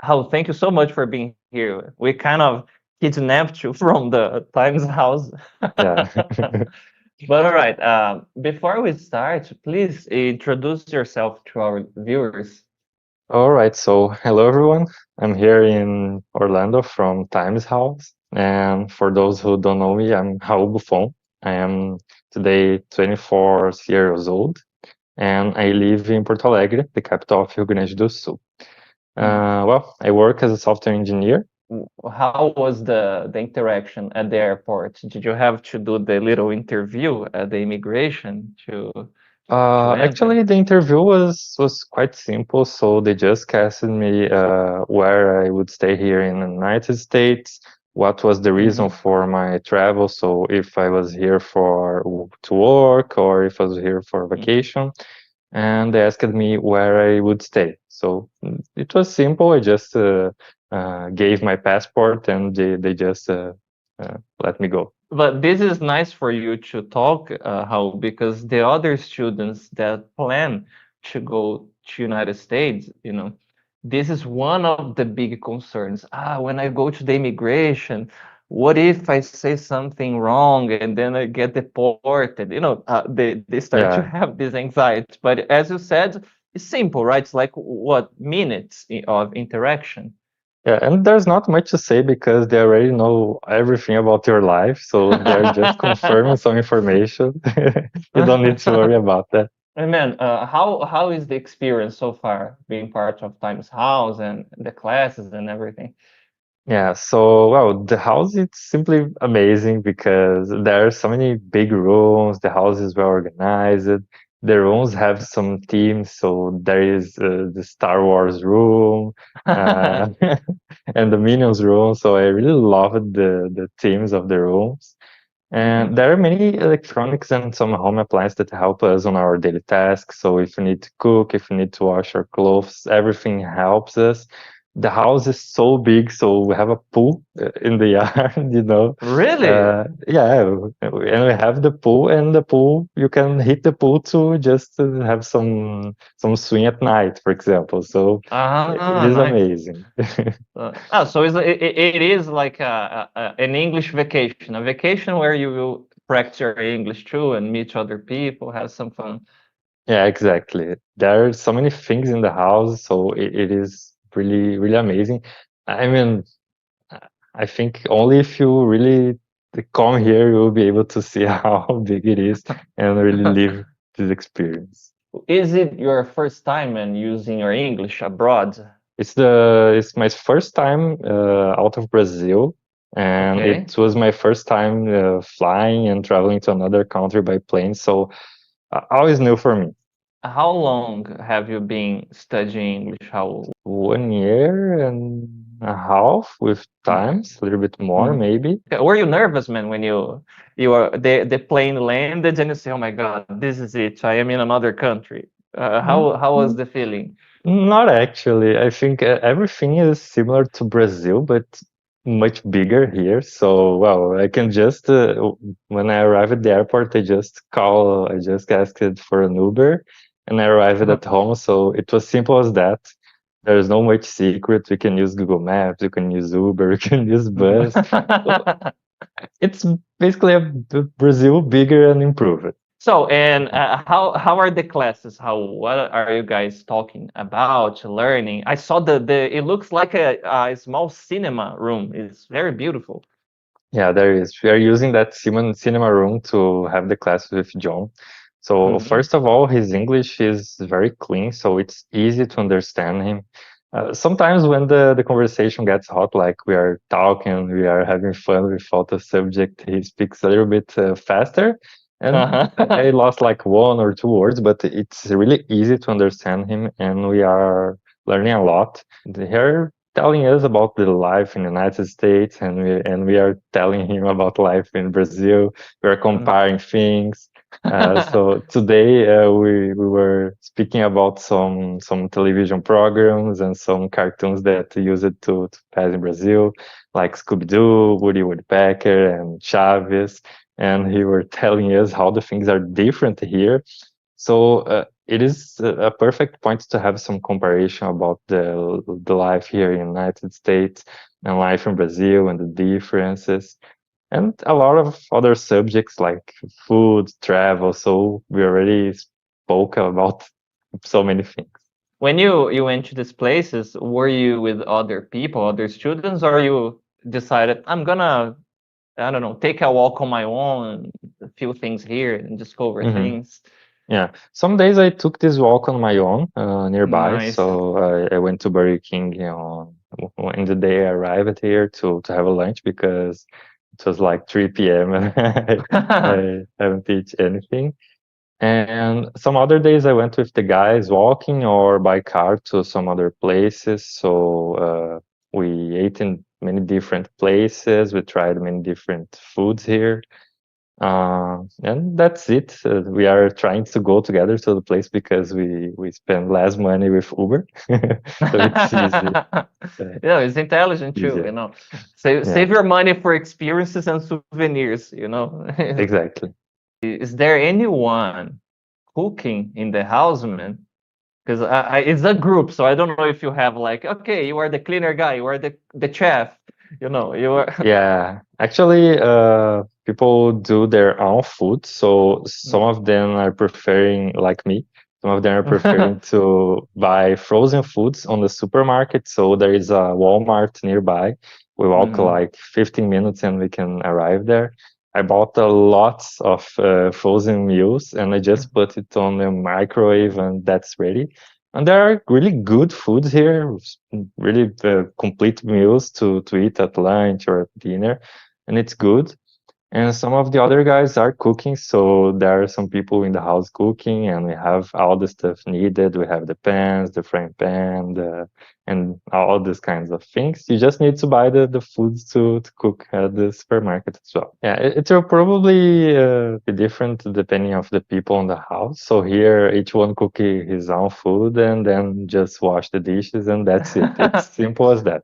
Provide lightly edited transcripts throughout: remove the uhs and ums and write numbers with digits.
Oh, thank you so much for being here. We kind of kidnapped you from the Times house. Yeah. But all right, before we start, please introduce yourself to our viewers. All right. So, hello everyone. I'm here in Orlando from Times House. And for those who don't know me, I'm Raul Buffon. I am today 24 years old, and I live in Porto Alegre, the capital of Rio Grande do Sul. Hmm. Well, I work as a software engineer. How was the interaction at the airport? Did you have to do the little interview at the immigration to enter? Actually, the interview was quite simple. So they just asked me where I would stay here in the United States, what was the reason Hmm. for my travel. So if I was here to work or if I was here for vacation, and they asked me where I would stay. So it was simple. I just gave my passport, and they just let me go. But this is nice for you to talk, how because the other students that plan to go to United States, this is one of the big concerns. When I go to the immigration, what if I say something wrong and then I get deported? They start to Yeah. have this anxiety. But as you said, it's simple, right? It's like what minutes of interaction. Yeah, and there's not much to say because they already know everything about your life, so they're just confirming some information. You don't need to worry about that. And man, how is the experience so far being part of Times House and the classes and everything? Yeah, so well, the house is simply amazing because there are so many big rooms, the house is well organized. The rooms have some themes, so there is the Star Wars room, uh, and the Minions room. So I really loved the themes of the rooms. And Mhm. there are many electronics and some home appliances that help us on our daily tasks. So if we need to cook, if we need to wash our clothes, everything helps us. The house is so big, so we have a pool in the yard. Really? Yeah, and we have the pool, and the pool you can hit the pool to just have some swing at night, for example. So it is Nice. amazing. So it is like an English vacation, a vacation where you will practice your English too and meet other people, have some fun. Yeah, exactly. There are so many things in the house, so it is really, really amazing. I mean, I think only if you really come here, you will be able to see how big it is and really live this experience. Is it your first time in using your English abroad? It's my first time out of Brazil, and Okay. it was my first time flying and traveling to another country by plane, so always new for me. How long have you been studying English? How? 1 year and a half with times, a little bit more Mhm. maybe. Were you nervous, man, when you are the plane landed and you say, "Oh my God, this is it. I am in another country." How was Mm, the feeling? Not actually. I think everything is similar to Brazil, but much bigger here. So, well, I can just, when I arrive at the airport, I just asked for an Uber and I arrived Uh-huh. at home. So it was simple as that. There's no much secret. We can use Google Maps, we can use Uber, we can use bus. So it's basically Brazil bigger and improved. So, and how are the classes? What are you guys talking about, learning? I saw the it looks like a small cinema room. It's very beautiful. Yeah, there is. We are using that cinema room to have the class with John. So Mhm. first of all, his English is very clean, so it's easy to understand him. Sometimes when the conversation gets hot, like we are talking, we are having fun without a subject, he speaks a little bit faster, and I Uh-huh. lost like one or two words, but it's really easy to understand him, and we are learning a lot. Here telling us about the life in the United States, and we are telling him about life in Brazil. We are comparing things. So today we were speaking about some television programs and some cartoons that use it to pass in Brazil, like Scooby Doo, Woody Woodpecker, and Chaves. And he were telling us how the things are different here. So it is a perfect point to have some comparison about the life here in United States and life in Brazil and the differences and a lot of other subjects like food, travel. So we already spoke about so many things. When you went to these places, were you with other people, other students, or you decided I'm gonna, I don't know, take a walk on my own, a few things here and discover Hmm. things? Yeah, some days I took this walk on my own nearby. Nice. So I went to Burger King, in the day I arrived here to have a lunch because it was like 3 p.m. and I haven't eaten anything. And some other days I went with the guys walking or by car to some other places. So we ate in many different places. We tried many different foods here. And that's it. We are trying to go together to the place because we spend less money with Uber, so it's easy, Yeah, it's intelligent too, easier. Save Yeah, your money for experiences and souvenirs. exactly. Is there anyone cooking in the house, man? Because it's a group, so I don't know if you have like, okay, you are the cleaner guy, you are the chef, you are. Yeah, actually, people do their own food. So some of them are preferring, like me, some of them are preferring to buy frozen foods on the supermarket. So there is a Walmart nearby. We walk Mhm. like 15 minutes and we can arrive there. I bought a lot of frozen meals and I just put it on the microwave and that's ready. And there are really good foods here, really complete meals to eat at lunch or at dinner, and it's good. And some of the other guys are cooking, so there are some people in the house cooking, and we have all the stuff needed. We have the pans, the frying pan, and all these kinds of things. You just need to buy the foods to cook at the supermarket as well. Yeah, it will probably be different depending of the people in the house. So here, each one cook his own food and then just wash the dishes, and that's it. It's simple as that.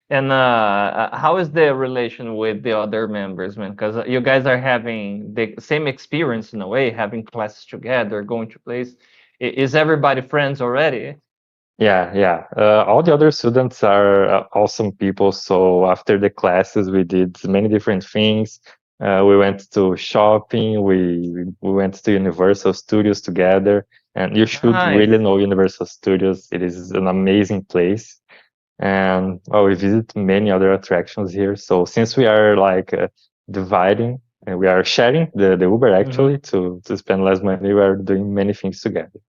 And how is the relation with the other members, man? Because you guys are having the same experience in a way, having classes together, going to place. Is everybody friends already? Yeah, yeah. All the other students are awesome people. So after the classes, we did many different things. We went to shopping. We went to Universal Studios together. And you should really Nice. know Universal Studios. It is an amazing place. And well, we visit many other attractions here. So since we are like dividing and we are sharing the Uber Hmm. actually to spend less money, we are doing many things together.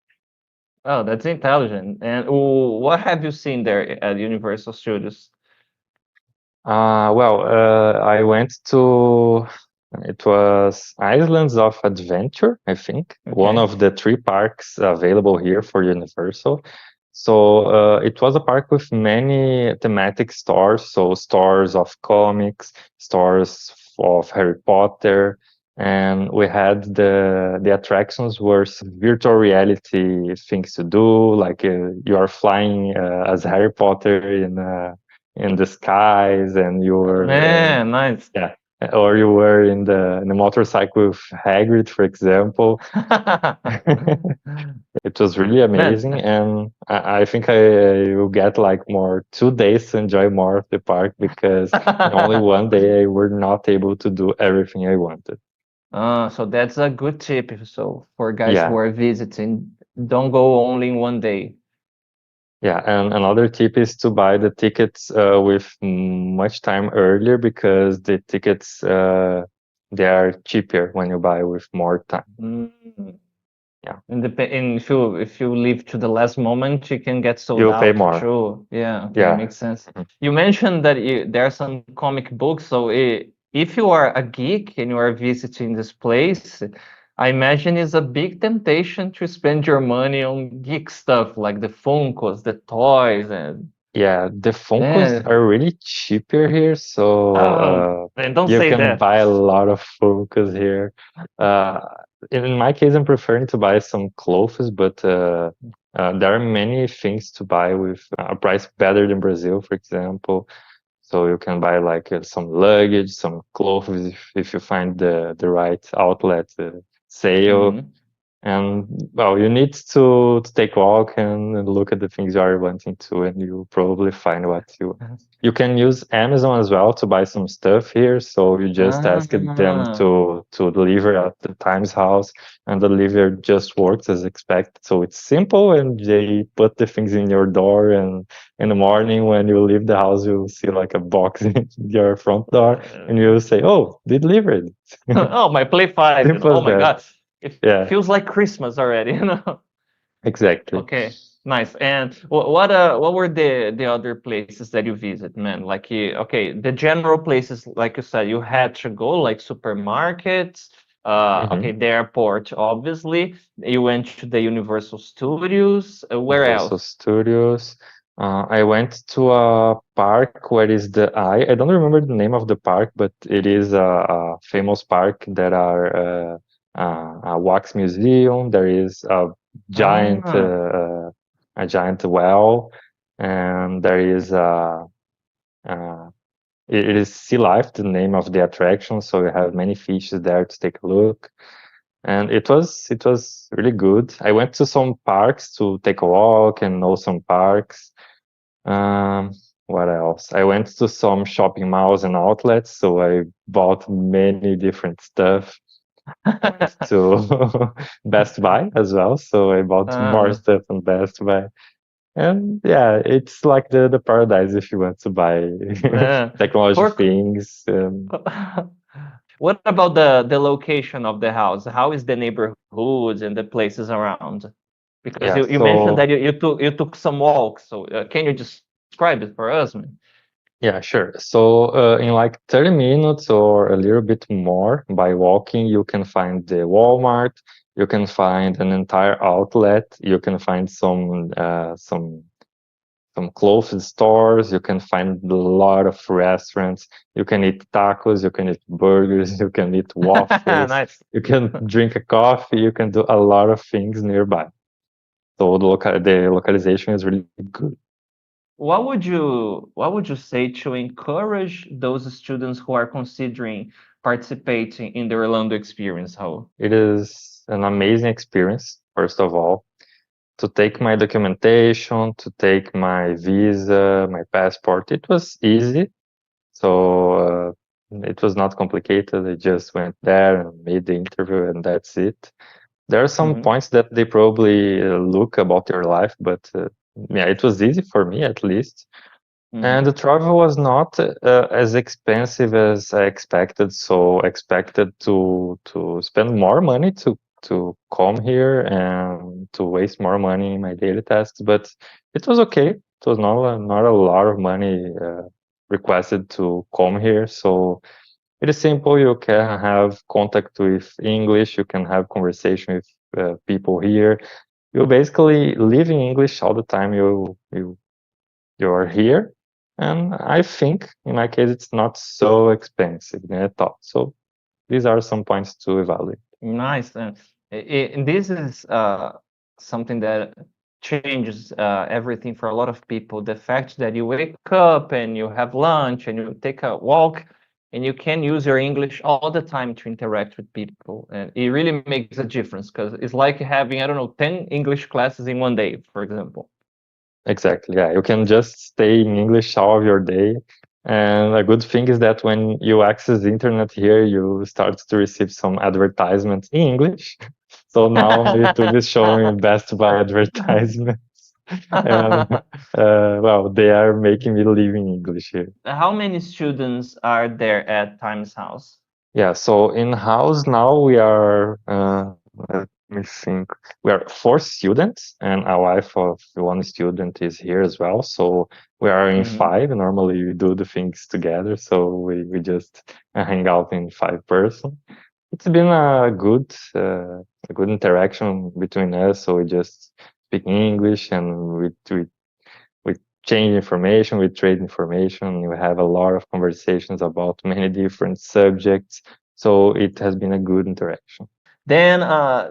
Oh, that's intelligent. And what have you seen there at Universal Studios? I went to, it was Islands of Adventure, I think, one Okay. of the three parks available here for Universal. So it was a park with many thematic stores, so stores of comics, stores of Harry Potter, and we had the attractions were virtual reality things to do, like you are flying as Harry Potter in the skies and you were Man, nice. yeah, or you were in the motorcycle with Hagrid, for example. It was really Man, amazing, and I think I will get like more 2 days to enjoy more of the park because in only one day I were not able to do everything I wanted. so that's a good tip. So for guys who Yeah, are visiting, don't go only in one day. yeah, and another tip is to buy the tickets with much time earlier because the tickets they are cheaper when you buy with more time. Mm. Yeah, And if you leave to the last moment, you can get sold you'll pay out. more. True. Yeah. Okay. Yeah. Makes sense. Mhm. You mentioned that there are some comic books. So if you are a geek and you are visiting this place, I imagine it's a big temptation to spend your money on geek stuff like the Funkos, the toys, and Yeah, the Funkos yeah. are really cheaper here, so Oh, man, don't you say can that. buy a lot of Funkos here. Uh, in my case, I'm preferring to buy some clothes, but there are many things to buy with a price better than Brazil, for example. So you can buy like some luggage, some clothes if you find the right outlet sale. Mhm. And well, you need to take a walk and look at the things you are wanting to, and you probably find what you can use Amazon as well to buy some stuff here. So you just ask them Ah, to deliver at the Times house, and the delivery just works as expected. So it's simple, and they put the things in your door, and in the morning when you leave the house, you'll see like a box in your front door, and you'll say, "Oh, they delivered." oh, my Play 5, Simple oh as my that. God. It Yeah, feels like Christmas already, exactly. Okay, nice. And what were the other places that you visit, man? Like okay, the general places, like you said, you had to go, like supermarkets, okay, Mhm. the airport, obviously. You went to the Universal Studios. Where Universal else? Studios. I went to a park where is the eye. I don't remember the name of the park, but it is a famous park that are a wax museum. There is giant uh, Ah, uh, a giant well, and there is uh, it is Sea Life, the name of the attraction. So we have many fishes there to take a look, and it was really good. I went to some parks to take a walk and know some parks. Um, what else? I went to some shopping malls and outlets, so I bought many different stuff. I went to Best Buy as well, so I bought more uh, stuff on Best Buy. And yeah, it's like the paradise if you want to buy uh, technology for things. what about the location of the house? How is the neighborhoods and the places around? Because Yeah, you mentioned that so you took some walks. So can you describe it for us, man? yeah, sure. So, in like 30 minutes or a little bit more by walking, you can find the Walmart, you can find an entire outlet, you can find some clothes stores, you can find a lot of restaurants, you can eat tacos, you can eat burgers, you can eat waffles, Nice. you can drink a coffee, you can do a lot of things nearby. So the localization is really good. What would you say to encourage those students who are considering participating in the Orlando experience? How? It is an amazing experience, first of all, to take my documentation, to take my visa, my passport. It was easy. So it was not complicated. I just went there and made the interview, and that's it. There are some Mhm, points that they probably look about your life, but yeah, it was easy for me at least. And mhm. the travel was not as expensive as I expected. So expected to spend more money to come here and to waste more money in my daily tasks, but it was okay. It was not a lot of money requested to come here. So it is simple. You can have contact with English. You can have conversation with people here. You basically live in English all the time. You're here. And I think in my case, it's not so expensive at all. So these are some points to evaluate. Nice. And this is something that changes everything for a lot of people. The fact that you wake up and you have lunch and you take a walk and you can use your English all the time to interact with people. And it really makes a difference because it's like having, I don't know, 10 English classes in one day, for example. Exactly. Yeah. You can just stay in English all of your day. And a good thing is that when you access the internet here, you start to receive some advertisements in English. So now YouTube is showing Best Buy advertisements. And well, they are making me live in English here. How many students are there at Times House? Yeah, so in house now we are, let me think, we are four students, and a wife of one student is here as well. So we are in Mhm. five. Normally we do the things together, so we just hang out in five person. It's been a good interaction between us. So we just speak English, and we change information, we trade information, we have a lot of conversations about many different subjects. So it has been a good interaction. Then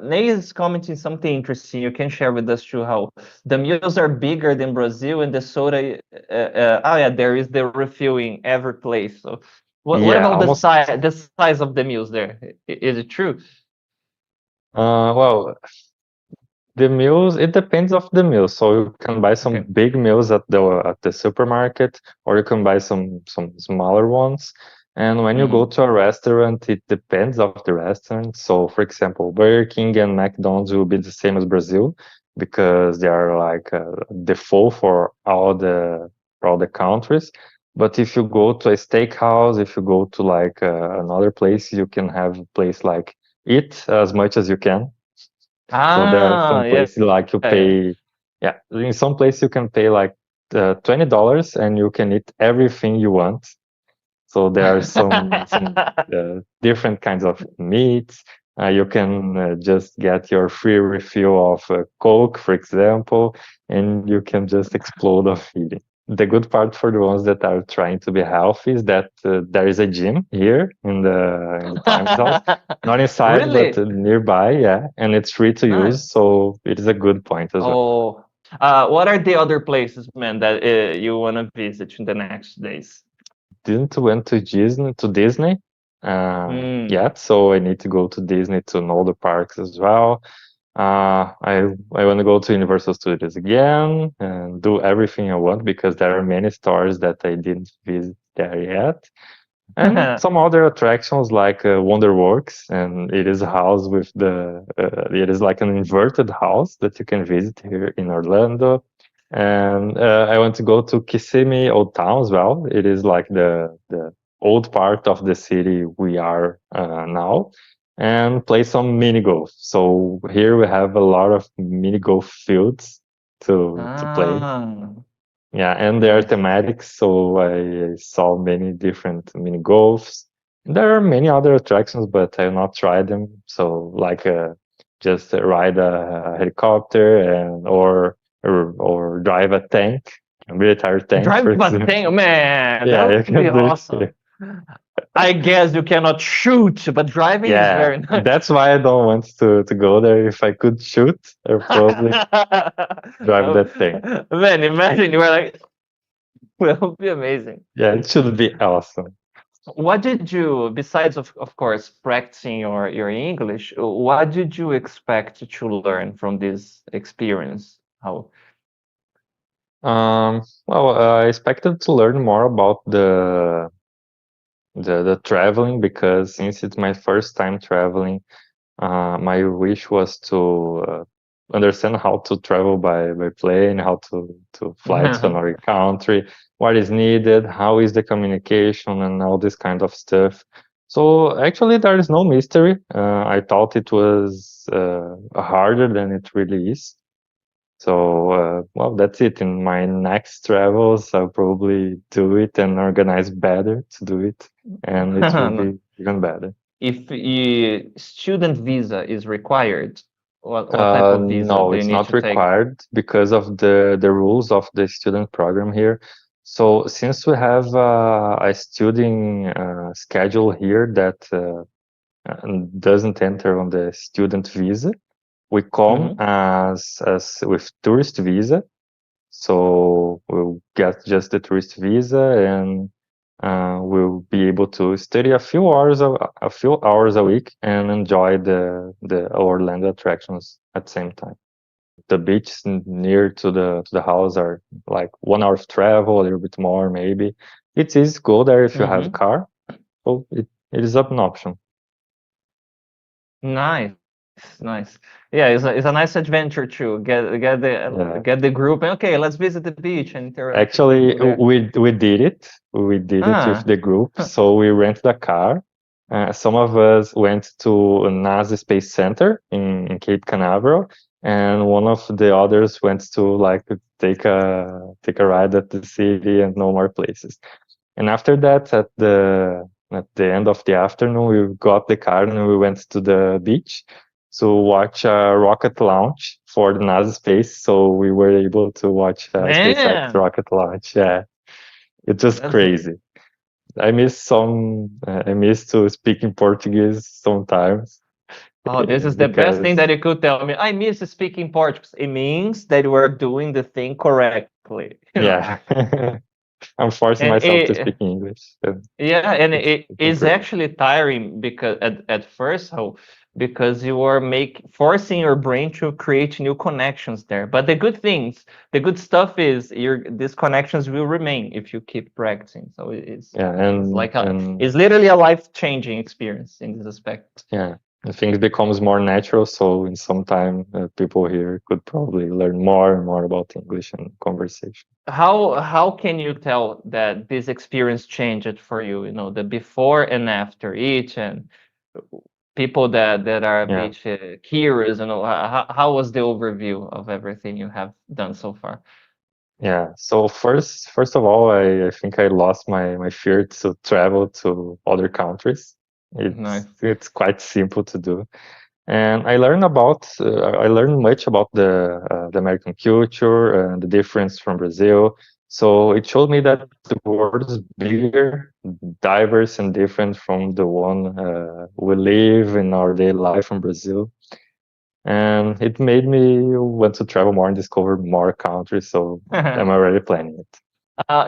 Ney is commenting something interesting. You can share with us too how the meals are bigger than Brazil and the soda. Oh yeah, there is the refill in every place. So what Yeah, about the almost. size of the meals there? Is it true? Well, The meals, it depends of the meal. So you can buy some Okay. big meals at the supermarket, or you can buy some smaller ones. And when you go Mm. to a restaurant, it depends of the restaurant. So, for example, Burger King and McDonald's will be the same as Brazil because they are like default for all the countries. But if you go to a steakhouse, if you go to like another place, you can have a place like eat as much as you can. So there are Ah, some yeah, places like you yeah. pay, yeah, in some places you can pay like $20 and you can eat everything you want. So there are some different kinds of meats. You can just get your free refill of Coke, for example, and you can just explode of eating. The good part for the ones that are trying to be healthy is that there is a gym here in the Times House, not inside but Really? nearby, yeah, and it's free to Nice. use, so it is a good point as well. Oh, what are the other places, man, that you want to visit in the next days? Didn't went to Disney Mm. yet, so I need to go to Disney to know the parks as well. I want to go to Universal Studios again and do everything I want because there are many stores that I didn't visit there yet. And some other attractions like Wonderworks, and it is a house with it is like an inverted house that you can visit here in Orlando. And I want to go to Kissimmee Old Town as well. It is like the old part of the city we are now, and play some mini golf. So here we have a lot of mini golf fields to play. Ah, Yeah, and there are nice. thematics, so I saw many different mini golfs. There are many other attractions, but I have not tried them. So, like, just ride a helicopter and or drive a tank, a military tank, Drive for a example. thing, man. Yeah, That you would be can do it awesome. here. I guess you cannot shoot, but driving is Yeah, very nice. that's why I don't want to go there. If I could shoot, I'd probably drive Oh, that tank. man, imagine you were like, well, would be amazing. Yeah, it should be awesome. What did you, besides of course practicing your English, what did you expect to learn from this experience? How? Well, I expected to learn more about the traveling because since it's my first time traveling, my wish was to understand how to travel by plane, how to fly to another country, what is needed, how is the communication, and all this kind of stuff. So actually, there is no mystery. I thought it was harder than it really is. So, well, that's it. In my next travels, I'll probably do it and organize better to do it, and it will be even better. If student visa is required, what type of visa No, do you it's need not to take? required because of the rules of the student program here. So, since we have a student schedule here that doesn't enter on the student visa, we come Mhm. as with tourist visa. So we'll get just the tourist visa and we'll be able to study a few hours a week and enjoy the Orlando attractions at the same time. The beaches near to the house are like 1 hour of travel, a little bit more maybe. It's easy to go there if you have a Mhm. car. So it is an option. Nice, nice. Yeah, it's a nice adventure too. Yeah. Get the group and okay, let's visit the beach and interact with Actually, people there. we did it. We did it with Ah, the group. So we rented a car. Some of us went to NASA Space Center in Cape Canaveral, and one of the others went to like take a ride at the city and know more places. And after that, at the end of the afternoon, we got the car and we went to the beach to watch a rocket launch for the NASA space. So we were able to watch SpaceX man, rocket launch. Yeah, it was that's crazy. I miss to speak in Portuguese sometimes oh, this is the best thing because that you could tell me. I miss speaking Portuguese. It means that you are doing the thing correctly, you know. yeah, I'm forcing And myself to speak English. And yeah, and it's it is incredible. actually tiring because at first, how because you are forcing your brain to create new connections there. But the good stuff is these connections will remain if you keep practicing. So Yeah, it's like and it's literally a life-changing experience in this aspect. yeah, I think it becomes more natural. So in some time, people here could probably learn more and more about English and conversation. How can you tell that this experience changed for you? You know, the before and after each, and people that are a Yeah, bit curious. You know, how was the overview of everything you have done so far? yeah. So first of all, I think I lost my fear to travel to other countries. Nice. It's quite simple to do. And I learned much about the American culture and the difference from Brazil. So it showed me that the world is bigger, diverse, and different from the one we live in our daily life in Brazil. And it made me want to travel more and discover more countries. So I'm already planning it.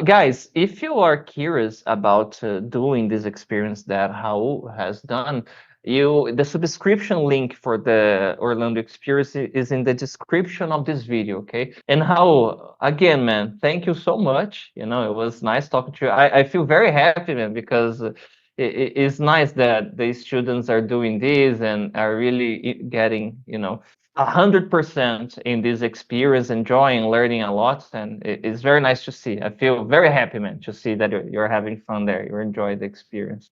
Guys, if you are curious about doing this experience that Raul has done, the subscription link for the Orlando experience is in the description of this video, okay? And Raul, again, man, thank you so much. You know, it was nice talking to you. I feel very happy, man, because it's nice that the students are doing this and are really getting, 100% in this experience, enjoying, learning a lot, and it's very nice to see. I feel very happy, man, to see that you're having fun there. You enjoy the experience.